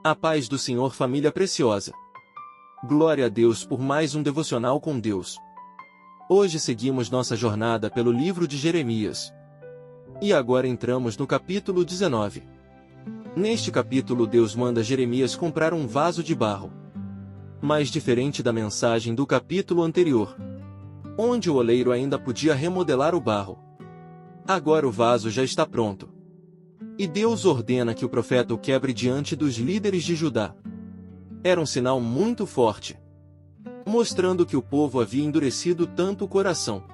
A paz do Senhor, família preciosa. Glória a Deus por mais um devocional com Deus. Hoje seguimos nossa jornada pelo livro de Jeremias. E agora entramos no capítulo 19. Neste capítulo Deus manda Jeremias comprar um vaso de barro. Mas diferente da mensagem do capítulo anterior, onde o oleiro ainda podia remodelar o barro, agora o vaso já está pronto. E Deus ordena que o profeta o quebre diante dos líderes de Judá. Era um sinal muito forte, mostrando que o povo havia endurecido tanto o coração,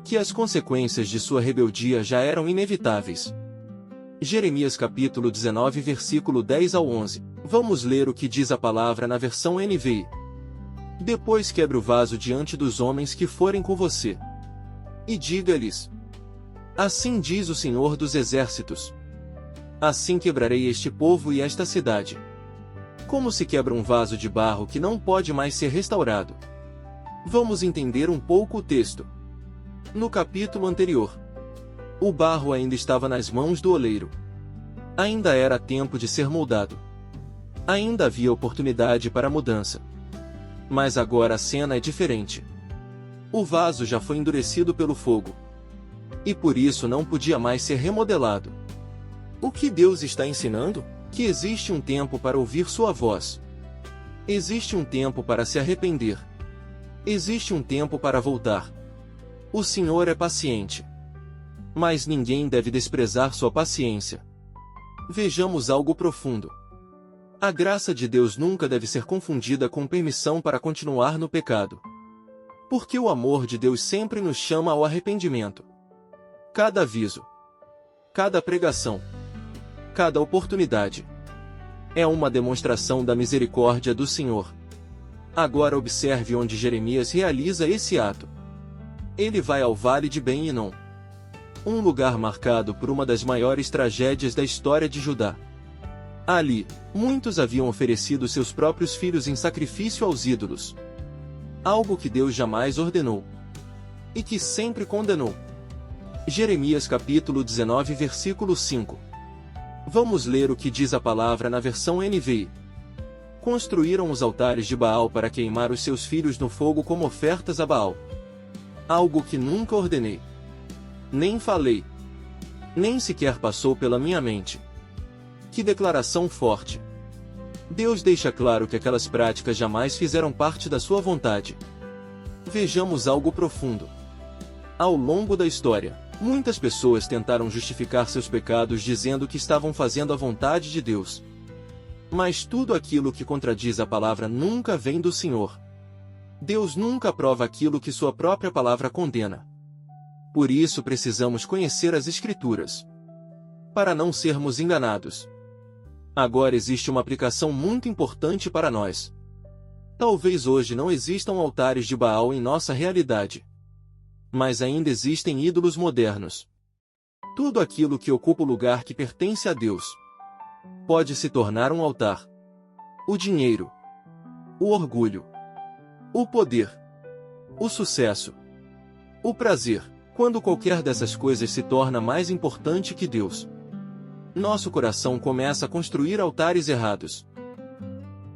que as consequências de sua rebeldia já eram inevitáveis. Jeremias capítulo 19 versículo 10 ao 11. Vamos ler o que diz a palavra na versão NVI. Depois quebre o vaso diante dos homens que forem com você, e diga-lhes: assim diz o Senhor dos Exércitos, assim quebrarei este povo e esta cidade, como se quebra um vaso de barro que não pode mais ser restaurado. Vamos entender um pouco o texto. No capítulo anterior, o barro ainda estava nas mãos do oleiro. Ainda era tempo de ser moldado. Ainda havia oportunidade para mudança. Mas agora a cena é diferente. O vaso já foi endurecido pelo fogo, e por isso não podia mais ser remodelado. O que Deus está ensinando? Que existe um tempo para ouvir sua voz. Existe um tempo para se arrepender. Existe um tempo para voltar. O Senhor é paciente, mas ninguém deve desprezar sua paciência. Vejamos algo profundo. A graça de Deus nunca deve ser confundida com permissão para continuar no pecado. Porque o amor de Deus sempre nos chama ao arrependimento. Cada aviso, cada pregação, cada oportunidade é uma demonstração da misericórdia do Senhor. Agora observe onde Jeremias realiza esse ato. Ele vai ao vale de Ben-Hinom, um lugar marcado por uma das maiores tragédias da história de Judá. Ali, muitos haviam oferecido seus próprios filhos em sacrifício aos ídolos, algo que Deus jamais ordenou e que sempre condenou. Jeremias capítulo 19 versículo 5. Vamos ler o que diz a palavra na versão NVI. Construíram os altares de Baal para queimar os seus filhos no fogo como ofertas a Baal. Algo que nunca ordenei, nem falei, nem sequer passou pela minha mente. Que declaração forte! Deus deixa claro que aquelas práticas jamais fizeram parte da sua vontade. Vejamos algo profundo. Ao longo da história, muitas pessoas tentaram justificar seus pecados dizendo que estavam fazendo a vontade de Deus. Mas tudo aquilo que contradiz a palavra nunca vem do Senhor. Deus nunca aprova aquilo que sua própria palavra condena. Por isso precisamos conhecer as Escrituras, para não sermos enganados. Agora existe uma aplicação muito importante para nós. Talvez hoje não existam altares de Baal em nossa realidade, mas ainda existem ídolos modernos. Tudo aquilo que ocupa o lugar que pertence a Deus pode se tornar um altar. O dinheiro, o orgulho, o poder, o sucesso, o prazer. Quando qualquer dessas coisas se torna mais importante que Deus, nosso coração começa a construir altares errados.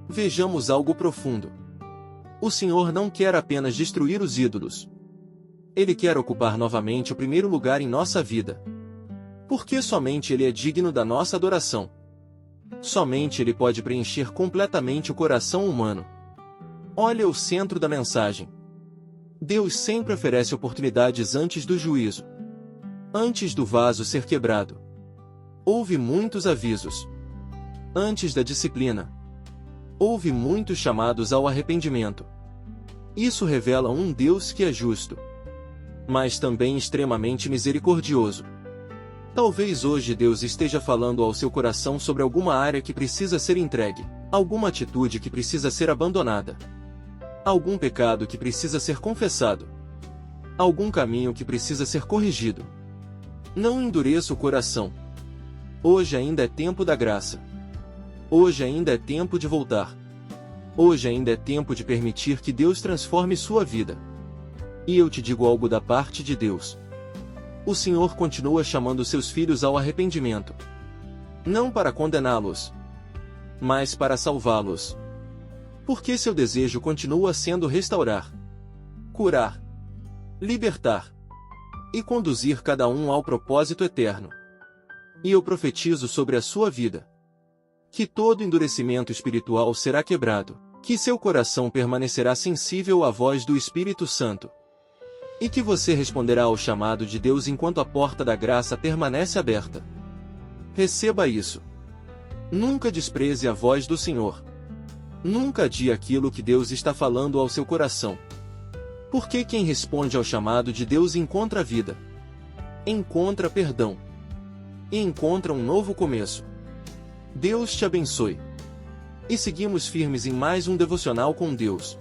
Vejamos algo profundo. O Senhor não quer apenas destruir os ídolos. Ele quer ocupar novamente o primeiro lugar em nossa vida. Porque somente Ele é digno da nossa adoração. Somente Ele pode preencher completamente o coração humano. Olha o centro da mensagem. Deus sempre oferece oportunidades antes do juízo. Antes do vaso ser quebrado, houve muitos avisos. Antes da disciplina, houve muitos chamados ao arrependimento. Isso revela um Deus que é justo, mas também extremamente misericordioso. Talvez hoje Deus esteja falando ao seu coração sobre alguma área que precisa ser entregue, alguma atitude que precisa ser abandonada, algum pecado que precisa ser confessado, algum caminho que precisa ser corrigido. Não endureça o coração. Hoje ainda é tempo da graça. Hoje ainda é tempo de voltar. Hoje ainda é tempo de permitir que Deus transforme sua vida. E eu te digo algo da parte de Deus. O Senhor continua chamando seus filhos ao arrependimento. Não para condená-los, mas para salvá-los. Porque seu desejo continua sendo restaurar, curar, libertar e conduzir cada um ao propósito eterno. E eu profetizo sobre a sua vida que todo endurecimento espiritual será quebrado, que seu coração permanecerá sensível à voz do Espírito Santo, e que você responderá ao chamado de Deus enquanto a porta da graça permanece aberta. Receba isso. Nunca despreze a voz do Senhor. Nunca adie aquilo que Deus está falando ao seu coração. Porque quem responde ao chamado de Deus encontra vida, encontra perdão e encontra um novo começo. Deus te abençoe. E seguimos firmes em mais um devocional com Deus.